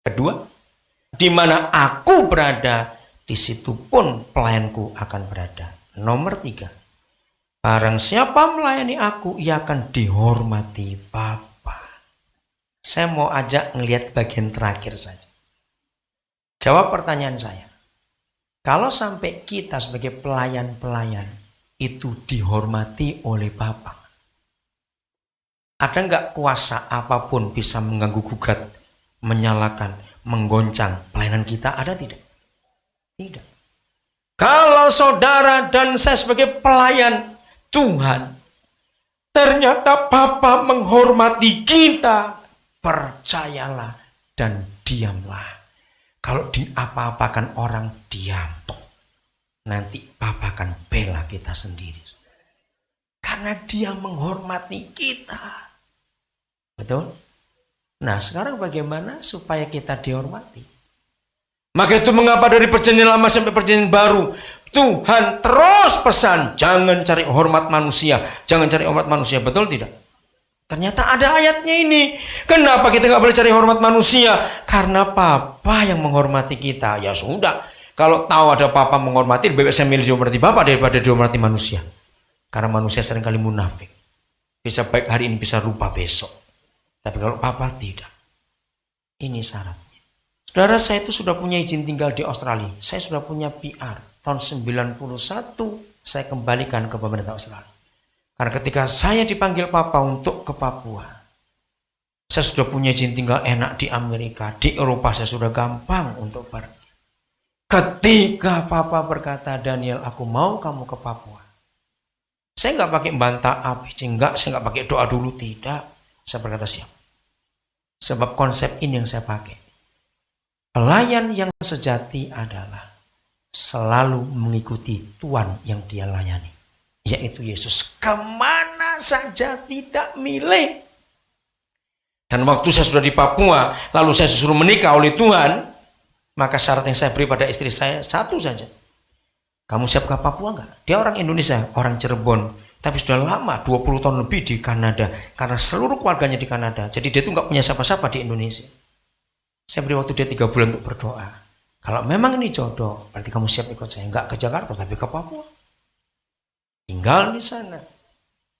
Kedua, di mana aku berada, di situ pun pelayanku akan berada. Nomor 3, barang siapa melayani aku, ia akan dihormati Bapa. Saya mau ajak ngelihat bagian terakhir saja. Jawab pertanyaan saya. Kalau sampai kita sebagai pelayan-pelayan itu dihormati oleh Bapa, ada nggak kuasa apapun bisa mengganggu gugat, menyalakan, menggoncang pelayanan kita? Ada tidak? Tidak. Kalau saudara dan saya sebagai pelayan Tuhan, ternyata Bapa menghormati kita, percayalah dan diamlah. Kalau diapa-apakan orang, diam. Nanti Bapa akan bela kita sendiri. Karena dia menghormati kita. Betul? Nah, sekarang bagaimana supaya kita dihormati? Maka itu mengapa dari perjanjian lama sampai perjanjian baru, Tuhan terus pesan, jangan cari hormat manusia. Jangan cari hormat manusia, betul tidak? Ternyata ada ayatnya ini. Kenapa kita nggak boleh cari hormat manusia? Karena Papa yang menghormati kita. Ya sudah, kalau tahu ada Papa menghormati, lebih baik saya milih dihormati Papa daripada dihormati manusia. Karena manusia seringkali munafik. Bisa baik hari ini, bisa lupa besok. Tapi kalau Papa tidak. Ini syaratnya. Saudara, saya itu sudah punya izin tinggal di Australia. Saya sudah punya PR. Tahun 91 saya kembalikan ke pemerintah Australia. Karena ketika saya dipanggil Papa untuk ke Papua, saya sudah punya izin tinggal enak di Amerika, di Eropa saya sudah gampang untuk pergi. Ketika Papa berkata, Daniel, aku mau kamu ke Papua. Saya nggak pakai bantah ABC, enggak, saya nggak pakai doa dulu, tidak. Saya berkata siap. Sebab konsep ini yang saya pakai. Pelayan yang sejati adalah selalu mengikuti Tuhan yang dia layani. Yaitu Yesus, kemana saja tidak milih. Dan waktu saya sudah di Papua, lalu saya disuruh menikah oleh Tuhan, maka syarat yang saya beri pada istri saya satu saja. Kamu siap ke Papua enggak? Dia orang Indonesia, orang Cirebon, tapi sudah lama, 20 tahun lebih di Kanada, karena seluruh keluarganya di Kanada. Jadi dia itu enggak punya siapa-siapa di Indonesia. Saya beri waktu dia 3 bulan untuk berdoa. Kalau memang ini jodoh, berarti kamu siap ikut saya. Enggak ke Jakarta, tapi ke Papua. Tinggal di sana.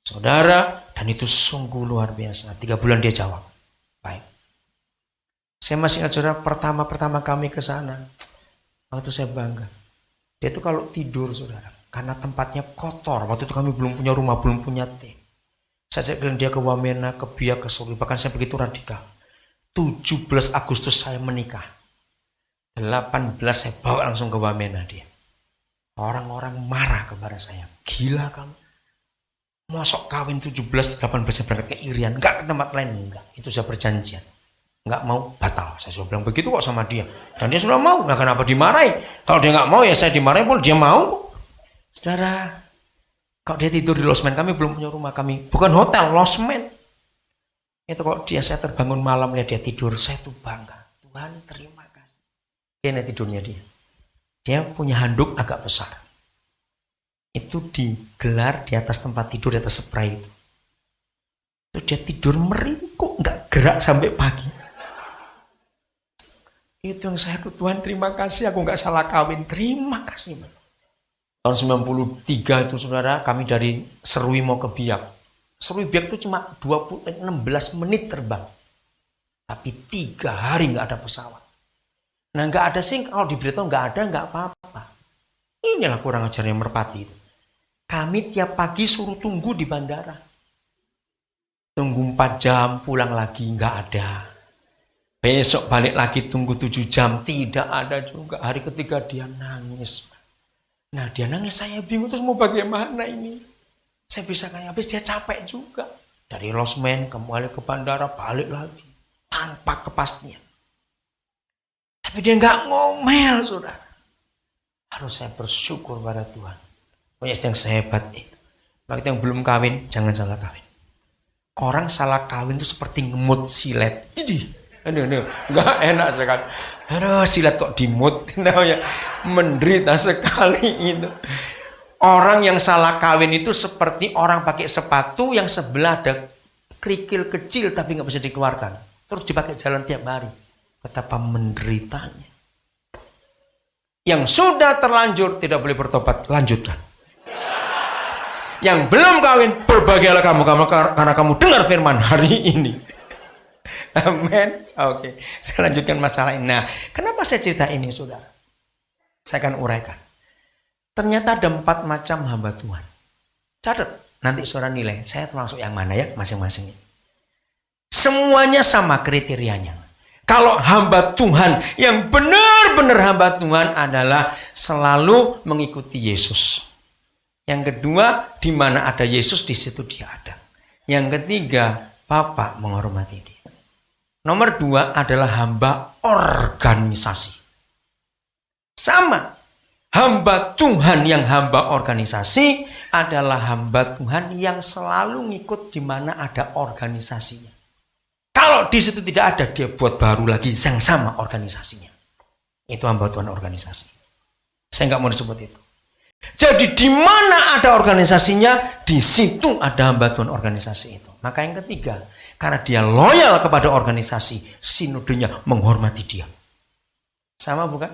Saudara, dan itu sungguh luar biasa. 3 bulan dia jawab. Baik. Saya masih ingat, saudara, pertama kami ke sana. Waktu saya bangga. Dia itu kalau tidur, saudara, karena tempatnya kotor. Waktu itu kami belum punya rumah, belum punya tim. Saya ajak dia ke Wamena, ke Biak, ke Solo. Bahkan saya begitu radikal. 17 Agustus saya menikah. 18 saya bawa langsung ke Wamena dia. Orang-orang marah kepada saya. Gila kamu. Mosok kawin 17, 18 berangkat ke Irian. Enggak ke tempat lain. Enggak. Itu saya perjanjian. Enggak mau, batal. Saya sudah bilang begitu kok sama dia. Dan dia sudah mau. Nah, kenapa dimarahi? Kalau dia enggak mau ya saya dimarahi pun dia mau. Saudara, kalau dia tidur di losmen, kami belum punya rumah. Kami bukan hotel, losmen. Itu kalau saya terbangun malam lihat dia tidur, saya tuh bangga. Tuhan terima kasih. Ini tidurnya dia. Dia punya handuk agak besar. Itu digelar di atas tempat tidur, di atas spray itu. Itu dia tidur meringkuk, nggak gerak sampai pagi. Itu yang saya, Tuhan terima kasih, aku nggak salah kawin. Terima kasih. Tahun 93 itu, saudara, kami dari Serui mau ke Biak. Serui Biak itu cuma 16 menit terbang. Tapi 3 hari nggak ada pesawat. Nah, nggak ada sih, kalau diberitahu nggak ada, nggak apa-apa. Inilah kurang ajarnya merpati itu. Kami tiap pagi suruh tunggu di bandara. Tunggu 4 jam, pulang lagi, nggak ada. Besok balik lagi tunggu 7 jam, tidak ada juga. Hari ketiga dia nangis. Nah, dia nangis, saya bingung, terus mau bagaimana ini? Saya bisa kayak habis, dia capek juga. Dari losmen, kembali ke bandara, balik lagi. Tanpa kepastian. Tapi dia nggak ngomel, saudara. Harus saya bersyukur pada Tuhan. Punya istri yang sehebat itu. Maka yang belum kawin, jangan salah kawin. Orang salah kawin itu seperti ngemut silet. Ini nggak enak sekali. Aduh, silet kok dimut, menderita sekali itu. Orang yang salah kawin itu seperti orang pakai sepatu yang sebelah ada kerikil kecil tapi nggak bisa dikeluarkan. Terus dipakai jalan tiap hari. Betapa menderitanya. Yang sudah terlanjur tidak boleh bertobat, lanjutkan. Yang belum kawin, berbahagialah kamu karena kamu dengar firman hari ini. Amin. Oke, saya lanjutkan masalah ini. Nah, kenapa saya cerita ini, saudara? Saya akan uraikan. Ternyata ada 4 macam hamba Tuhan. Catat, nanti saudara nilai, saya termasuk yang mana ya masing-masing. Semuanya sama kriterianya. Kalau hamba Tuhan yang benar-benar hamba Tuhan adalah selalu mengikuti Yesus. Yang kedua, di mana ada Yesus, di situ dia ada. Yang ketiga, Bapa menghormati dia. Nomor 2 adalah hamba organisasi. Sama. Hamba Tuhan yang hamba organisasi adalah hamba Tuhan yang selalu ngikut di mana ada organisasinya. Kalau di situ tidak ada, dia buat baru lagi yang sama organisasinya. Itu hamba Tuhan organisasi. Saya nggak mau disebut itu. Jadi di mana ada organisasinya, di situ ada hamba Tuhan organisasi itu. Maka yang ketiga, karena dia loyal kepada organisasi, sinodenya menghormati dia. Sama bukan?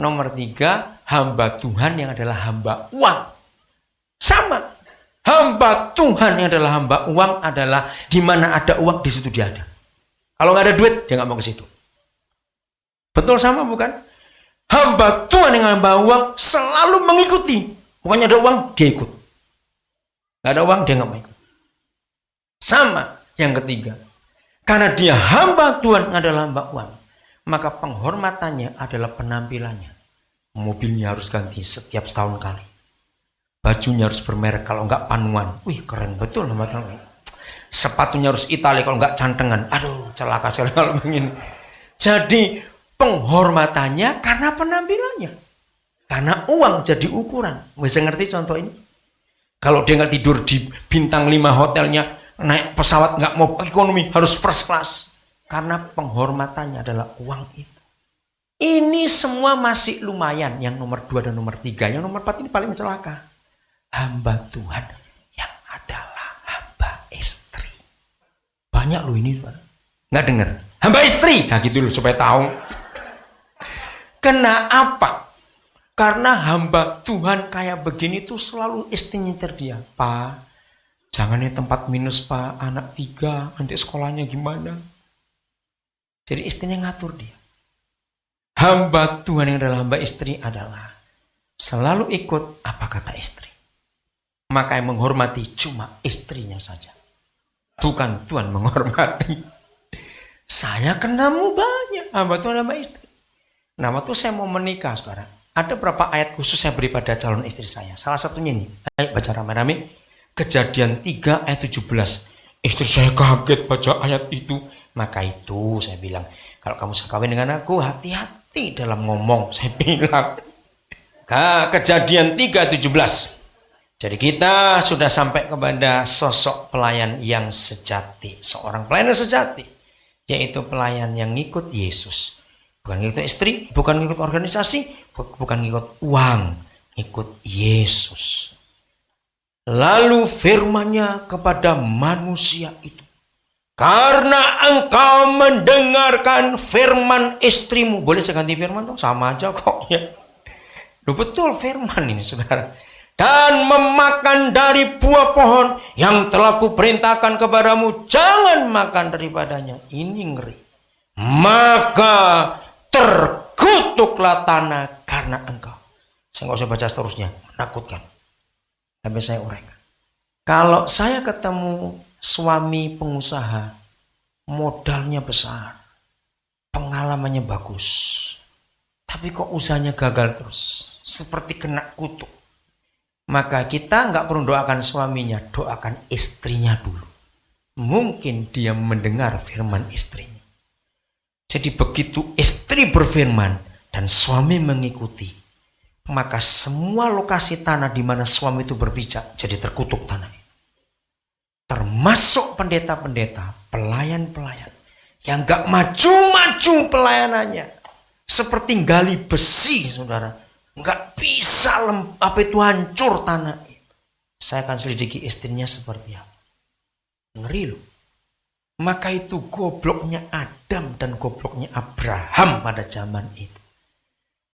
Nomor 3, hamba Tuhan yang adalah hamba uang. Sama. Hamba Tuhan yang adalah hamba uang adalah di mana ada uang, di situ dia ada. Kalau nggak ada duit, dia nggak mau ke situ. Betul sama bukan? Hamba Tuhan yang hamba uang selalu mengikuti. Pokoknya ada uang, dia ikut. Nggak ada uang, dia nggak mau ikut. Sama yang ketiga. Karena dia hamba Tuhan adalah hamba uang, maka penghormatannya adalah penampilannya. Mobilnya harus ganti setiap setahun kali. Bajunya harus bermerek, kalau nggak panuan. Wih, keren betul hamba Tuhan. Sepatunya harus Italia, kalau nggak cantengan. Aduh, celaka sekali kalau begini. Jadi penghormatannya karena penampilannya. Karena uang jadi ukuran. Bisa ngerti contoh ini? Kalau dia nggak tidur di bintang 5 hotelnya, naik pesawat nggak mau ekonomi, harus first class. Karena penghormatannya adalah uang itu. Ini semua masih lumayan. Yang nomor 2 dan nomor 3. Yang nomor 4 ini paling celaka. Hamba Tuhan yang adalah hamba istri. Banyak loh ini. Nggak dengar. Hamba istri. Nah gitu loh supaya tahu. Kenapa? Karena hamba Tuhan kayak begini tuh selalu istrinya nyetir dia. Pak, jangan nih tempat minus pak, anak 3, nanti sekolahnya gimana? Jadi istrinya ngatur dia. Hamba Tuhan yang adalah hamba istri adalah selalu ikut apa kata istri. Maka yang menghormati cuma istrinya saja. Bukan Tuhan menghormati. Saya kenamu banyak hamba Tuhan hamba istri. Nah, waktu saya mau menikah sekarang, ada beberapa ayat khusus saya beri pada calon istri saya. Salah satunya ini, ayo baca rame-rame. Kejadian 3 ayat 17. Istri saya kaget baca ayat itu. Maka itu saya bilang, kalau kamu sekawin dengan aku, hati-hati dalam ngomong. Saya bilang. Kejadian 3 ayat 17. Jadi kita sudah sampai kepada sosok pelayan yang sejati. Seorang pelayan yang sejati. Yaitu pelayan yang ngikut Yesus. Bukan ngikut istri, bukan ngikut organisasi, bukan ngikut uang, ngikut Yesus. Lalu firman-Nya kepada manusia itu. Karena engkau mendengarkan firman istrimu. Boleh saya ganti firman tuh? Sama aja kok ya. Loh, betul firman ini saudara. Dan memakan dari buah pohon yang telah kuperintahkan kepadamu. Jangan makan daripadanya. Ini ngeri. Maka terkutuklah tanah karena engkau. Saya nggak usah baca seterusnya, menakutkan. Tapi saya uraikan. Kalau saya ketemu suami pengusaha, modalnya besar, pengalamannya bagus, tapi kok usahanya gagal terus, seperti kena kutuk. Maka kita nggak perlu doakan suaminya, doakan istrinya dulu. Mungkin dia mendengar firman istrinya. Jadi begitu istri berfirman dan suami mengikuti, maka semua lokasi tanah di mana suami itu berpijak jadi terkutuk tanah. Termasuk pendeta-pendeta, pelayan-pelayan yang gak maju-maju pelayanannya, seperti gali besi, saudara, gak bisa hancur tanah itu. Saya akan selidiki istrinya seperti apa. Ngeri loh. Maka itu gobloknya Adam dan gobloknya Abraham pada zaman itu.